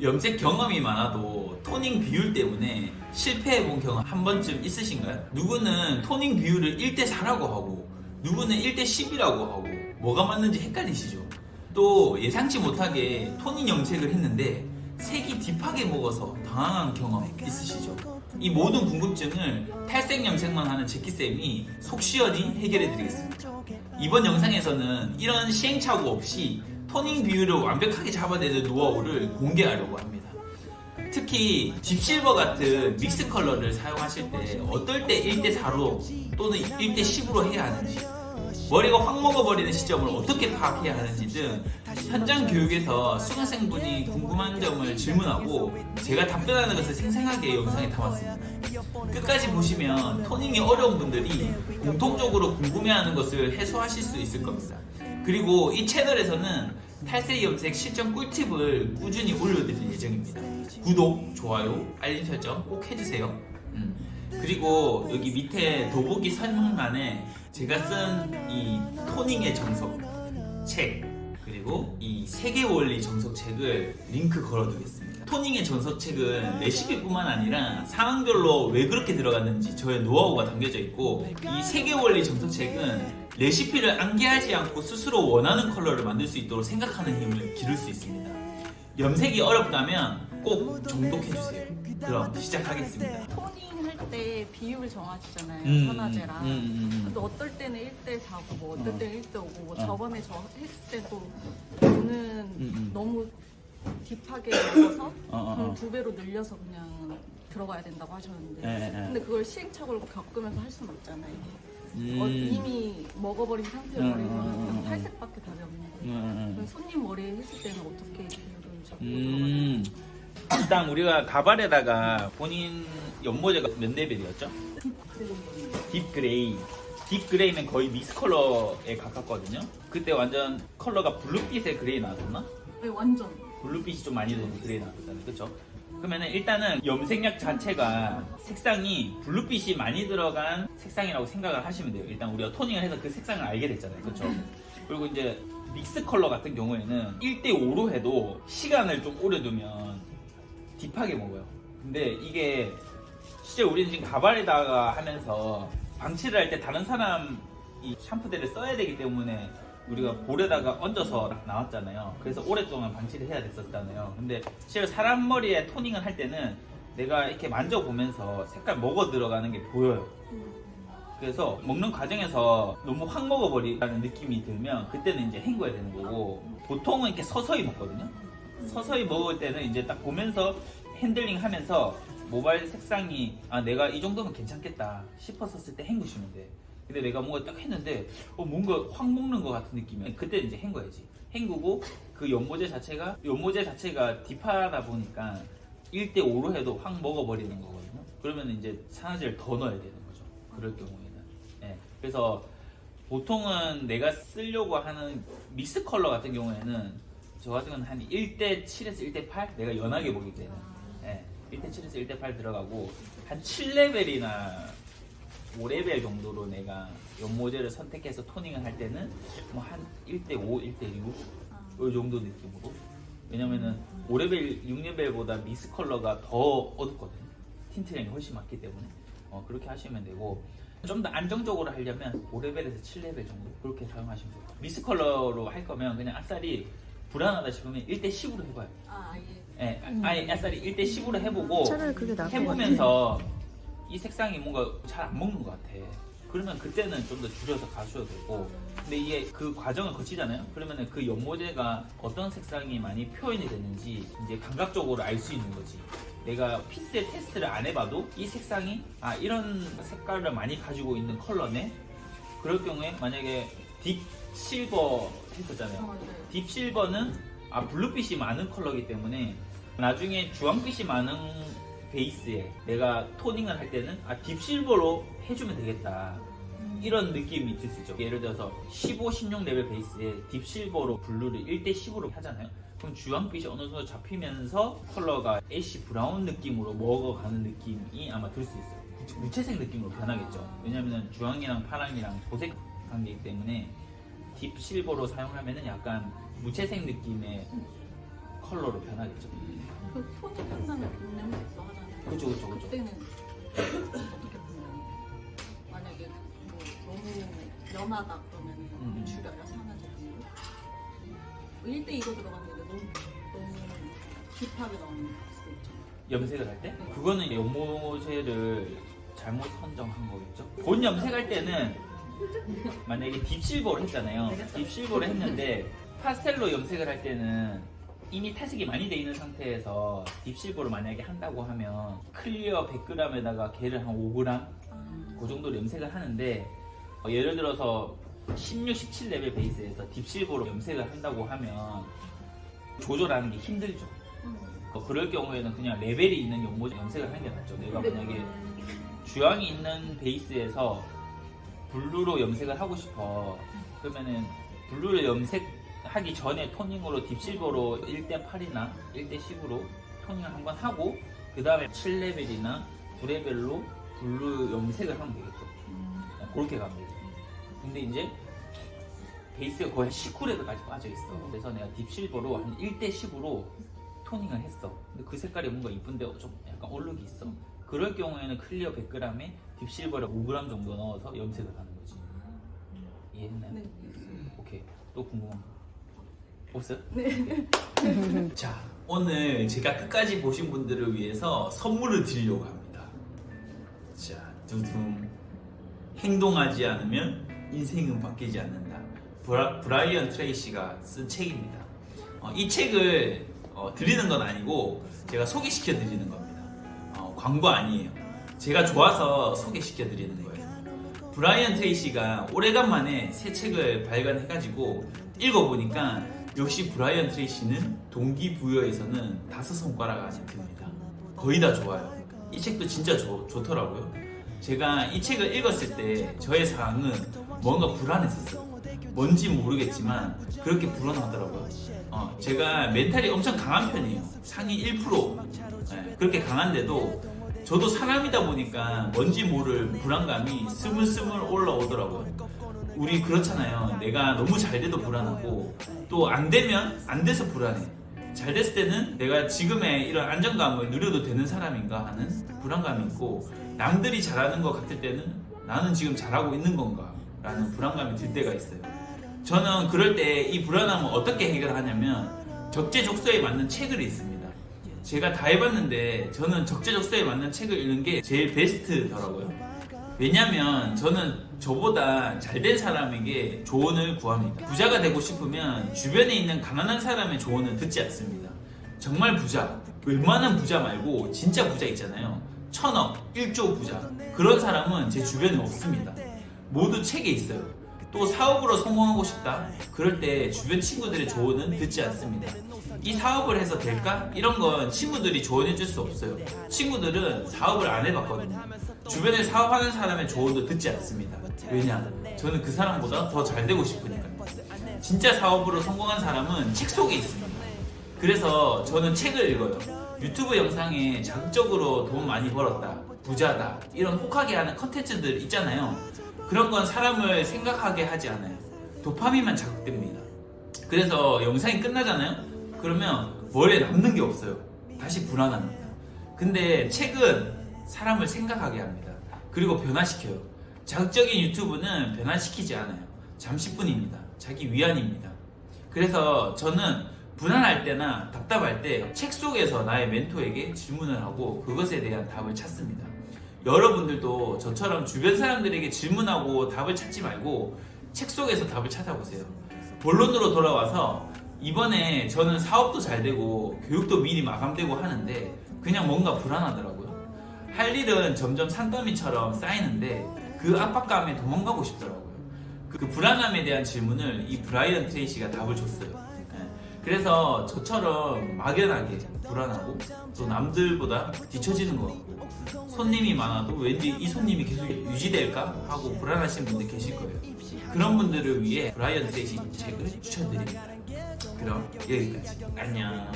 염색 경험이 많아도 토닝 비율 때문에 실패해본 경험 한 번쯤 있으신가요? 누구는 토닝 비율을 1대4라고 하고 누구는 1대10이라고 하고 뭐가 맞는지 헷갈리시죠? 또 예상치 못하게 토닝 염색을 했는데 색이 딥하게 먹어서 당황한 경험 있으시죠? 이 모든 궁금증을 탈색 염색만 하는 제키쌤이 속 시원히 해결해드리겠습니다. 이번 영상에서는 이런 시행착오 없이 토닝 비율을 완벽하게 잡아내는 노하우를 공개하려고 합니다. 특히 딥실버 같은 믹스 컬러를 사용하실 때 어떨 때 1대4로 또는 1대10으로 해야 하는지, 머리가 확 먹어버리는 시점을 어떻게 파악해야 하는지 등 현장 교육에서 수강생분이 궁금한 점을 질문하고 제가 답변하는 것을 생생하게 영상에 담았습니다. 끝까지 보시면 토닝이 어려운 분들이 공통적으로 궁금해하는 것을 해소하실 수 있을 겁니다. 그리고 이 채널에서는 탈색 염색 실전 꿀팁을 꾸준히 올려드릴 예정입니다. 구독, 좋아요, 알림 설정 꼭 해주세요. 그리고 여기 밑에 더보기 설명란에 제가 쓴 이 토닝의 정석 책, 그리고 이 세계 원리 정석 책을 링크 걸어두겠습니다. 토닝의 정석 책은 레시피뿐만 아니라 상황별로 왜 그렇게 들어갔는지 저의 노하우가 담겨져 있고, 이 세계 원리 정석 책은 레시피를 암기하지 않고 스스로 원하는 컬러를 만들 수 있도록 생각하는 힘을 기를 수 있습니다. 염색이 어렵다면 꼭 정독해주세요. 그럼 시작하겠습니다. 토닝 할 때 비율 정하시잖아요. 현아제랑. 근데 어떨 때는 1대4고 뭐 어떨 때는 1대5고 뭐 저번에 저 했을 때도 저는 너무 딥하게 넣어서 그냥 2배로 늘려서 그냥 들어가야 된다고 하셨는데 근데 그걸 시행착오를 겪으면서 할 수는 없잖아요. 이미 먹어버린 상태여버리면 탈색밖에 답이 없는 거예요. 손님 머리 했을 때는 어떻게 비율을 잡고 들어가요? 일단 우리가 가발에다가 본인 연모제가 몇 레벨이었죠? 딥그레이. 딥그레이는 거의 미스 컬러에 가깝거든요. 그때 완전 컬러가 블루빛의 그레이 나왔었나? 네, 완전. 블루빛이 좀 많이 도는 그레이 나왔었잖아요. 그쵸? 그러면은 일단은 염색약 자체가 색상이 블루빛이 많이 들어간 색상이라고 생각을 하시면 돼요. 일단 우리가 토닝을 해서 그 색상을 알게 됐잖아요. 그쵸? 그리고 이제 믹스 컬러 같은 경우에는 1대5로 해도 시간을 좀 오래 두면 딥하게 먹어요. 근데 이게 실제 우리는 지금 가발에다가 하면서 방치를 할 때 다른 사람 이 샴푸대를 써야 되기 때문에 우리가 볼에다가 얹어서 나왔잖아요. 그래서 오랫동안 방치를 해야 됐었잖아요. 근데 실제 사람 머리에 토닝을 할 때는 내가 이렇게 만져보면서 색깔 먹어 들어가는 게 보여요. 그래서 먹는 과정에서 너무 확 먹어버리라는 느낌이 들면 그때는 이제 헹궈야 되는 거고, 보통은 이렇게 서서히 먹거든요. 서서히 먹을 때는 이제 딱 보면서 핸들링 하면서 모발 색상이 내가 이 정도면 괜찮겠다 싶었을 때 헹구시면 돼. 근데 내가 뭔가 딱 했는데 뭔가 확 먹는 것 같은 느낌이면 그때 이제 헹궈야지. 헹구고 그 연모제 자체가 딥하다 보니까 1대5로 해도 확 먹어버리는 거거든요. 그러면 이제 산화제를 더 넣어야 되는 거죠. 그럴 경우에는. 네. 그래서 보통은 내가 쓰려고 하는 믹스 컬러 같은 경우에는 저 같은 건 한 1대7에서 1대8? 내가 연하게 보기 때문에. 네. 1대7에서 1대8 들어가고 한 7레벨이나 5레벨 정도로 내가 연모제를 선택해서 토닝을 할 때는 뭐 한 1대5, 1대6 이 정도 느낌으로. 왜냐면은 5레벨, 6레벨보다 미스 컬러가 더 어둡거든요. 틴트량이 훨씬 많기 때문에 그렇게 하시면 되고, 좀 더 안정적으로 하려면 5레벨에서 7레벨 정도 그렇게 사용하시면 돼요. 미스 컬러로 할 거면 그냥 아싸리 불안하다 싶으면 1대10으로 해봐요. 예, 아예 아싸리 1대10으로 해보고 해보면서 이 색상이 뭔가 잘 안 먹는 것 같아. 그러면 그때는 좀 더 줄여서 가셔도 되고, 근데 이게 그 과정을 거치잖아요. 그러면은 그 연모제가 어떤 색상이 많이 표현이 되는지 이제 감각적으로 알 수 있는 거지. 내가 피스의 테스트를 안 해봐도 이 색상이 이런 색깔을 많이 가지고 있는 컬러네. 그럴 경우에 만약에 딥 실버 했었잖아요. 딥 실버는 블루빛이 많은 컬러이기 때문에 나중에 주황빛이 많은 베이스에 내가 토닝을 할 때는 딥실버로 해주면 되겠다, 이런 느낌이 들 수 있죠. 예를 들어서 15, 16 레벨 베이스에 딥실버로 블루를 1대10으로 하잖아요. 그럼 주황빛이 어느 정도 잡히면서 컬러가 애쉬 브라운 느낌으로 먹어가는 느낌이 아마 들 수 있어요. 무채색 느낌으로 변하겠죠. 왜냐면 주황이랑 파랑이랑 도색 관계이기 때문에 딥실버로 사용하면은 약간 무채색 느낌의 컬러로 변하겠죠. 그쵸. 그때는 어떻게 보면 만약에 뭐 너무 연하다 그러면 줄여요 산화제 비율. 1대2로 들어갔는데 너무 딥하게 나오는 수도 있죠. 염색을 할 때? 그거는 연모제를 잘못 선정한 거겠죠? 본 염색할 때는 만약에 딥실버를 했잖아요. 딥실버를 했는데 파스텔로 염색을 할 때는 이미 탈색이 많이 돼 있는 상태에서 딥실버를 만약에 한다고 하면 클리어 100g에다가 걔를 한 5g 그 정도로 염색을 하는데 예를 들어서 16, 17레벨 베이스에서 딥실버로 염색을 한다고 하면 조절하는 게 힘들죠. 그럴 경우에는 그냥 레벨이 있는 연모제 염색을 하는 게 낫죠. 내가 만약에 주황이 있는 베이스에서 블루로 염색을 하고 싶어. 그러면은 블루를 염색하기 전에 토닝으로 딥실버로 1대8이나 1대10으로 토닝을 한번 하고 그 다음에 7레벨이나 9레벨로 블루 염색을 하면 되겠죠. 그렇게 가면 되죠. 근데 이제 베이스가 거의 19레벨까지 빠져있어. 그래서 내가 딥실버로 한 1대10으로 토닝을 했어. 근데 그 색깔이 뭔가 이쁜데 좀 약간 얼룩이 있어. 그럴 경우에는 클리어 100g에 딥실버를 5g 정도 넣어서 염색을 하는 거지. 이해했나요? 네. 오케이. 또 궁금한 거 없어요? 네. 자, 오늘 제가 끝까지 보신 분들을 위해서 선물을 드리려고 합니다. 자, 두둥. 행동하지 않으면 인생은 바뀌지 않는다. 브라이언 트레이시가 쓴 책입니다. 이 책을 드리는 건 아니고 제가 소개시켜 드리는 겁니다. 광고 아니에요. 제가 좋아서 소개시켜 드리는 거예요. 브라이언 트레이시가 오래간만에 새 책을 발간해가지고 읽어보니까 역시 브라이언 트레이시는 동기부여에서는 5손가락 안에 듭니다. 거의 다 좋아요. 이 책도 진짜 좋더라고요. 제가 이 책을 읽었을 때 저의 상황은 뭔가 불안했었어요. 뭔지 모르겠지만 그렇게 불안하더라고요. 제가 멘탈이 엄청 강한 편이에요. 상위 1%. 네, 그렇게 강한데도 저도 사람이다 보니까 뭔지 모를 불안감이 스물스물 올라오더라고요. 우리 그렇잖아요. 내가 너무 잘 돼도 불안하고 또 안 되면 안 돼서 불안해. 잘 됐을 때는 내가 지금의 이런 안정감을 누려도 되는 사람인가 하는 불안감이 있고 남들이 잘하는 것 같을 때는 나는 지금 잘하고 있는 건가 라는 불안감이 들 때가 있어요. 저는 그럴 때 이 불안함을 어떻게 해결하냐면 적재적소에 맞는 책을 읽습니다. 제가 다 해봤는데 저는 적재적소에 맞는 책을 읽는 게 제일 베스트더라고요. 왜냐면 저는 저보다 잘된 사람에게 조언을 구합니다. 부자가 되고 싶으면 주변에 있는 가난한 사람의 조언을 듣지 않습니다. 정말 부자, 웬만한 부자 말고 진짜 부자 있잖아요. 1000억, 1조 부자. 그런 사람은 제 주변에 없습니다. 모두 책에 있어요. 또 사업으로 성공하고 싶다? 그럴 때 주변 친구들의 조언은 듣지 않습니다. 이 사업을 해서 될까? 이런 건 친구들이 조언해 줄 수 없어요. 친구들은 사업을 안 해봤거든요. 주변에 사업하는 사람의 조언도 듣지 않습니다. 왜냐? 저는 그 사람보다 더 잘 되고 싶으니까요. 진짜 사업으로 성공한 사람은 책 속에 있습니다. 그래서 저는 책을 읽어요. 유튜브 영상에 자극적으로 돈 많이 벌었다, 부자다 이런 혹하게 하는 컨텐츠들 있잖아요. 그런 건 사람을 생각하게 하지 않아요. 도파민만 자극됩니다. 그래서 영상이 끝나잖아요. 그러면 머리에 남는 게 없어요. 다시 불안합니다. 근데 책은 사람을 생각하게 합니다. 그리고 변화시켜요. 자극적인 유튜브는 변화시키지 않아요. 잠시뿐입니다. 자기 위안입니다. 그래서 저는 불안할 때나 답답할 때 책 속에서 나의 멘토에게 질문을 하고 그것에 대한 답을 찾습니다. 여러분들도 저처럼 주변 사람들에게 질문하고 답을 찾지 말고 책 속에서 답을 찾아보세요. 본론으로 돌아와서 이번에 저는 사업도 잘 되고 교육도 미리 마감되고 하는데 그냥 뭔가 불안하더라고요. 할 일은 점점 산더미처럼 쌓이는데 그 압박감에 도망가고 싶더라고요. 그 불안함에 대한 질문을 이 브라이언 트레이시가 답을 줬어요. 그래서 저처럼 막연하게 불안하고 또 남들보다 뒤처지는 것 같고 손님이 많아도 왠지 이 손님이 계속 유지될까 하고 불안하신 분들 계실 거예요. 그런 분들을 위해 브라이언 트레이시 책을 추천드립니다. 그럼 여기까지. 안녕.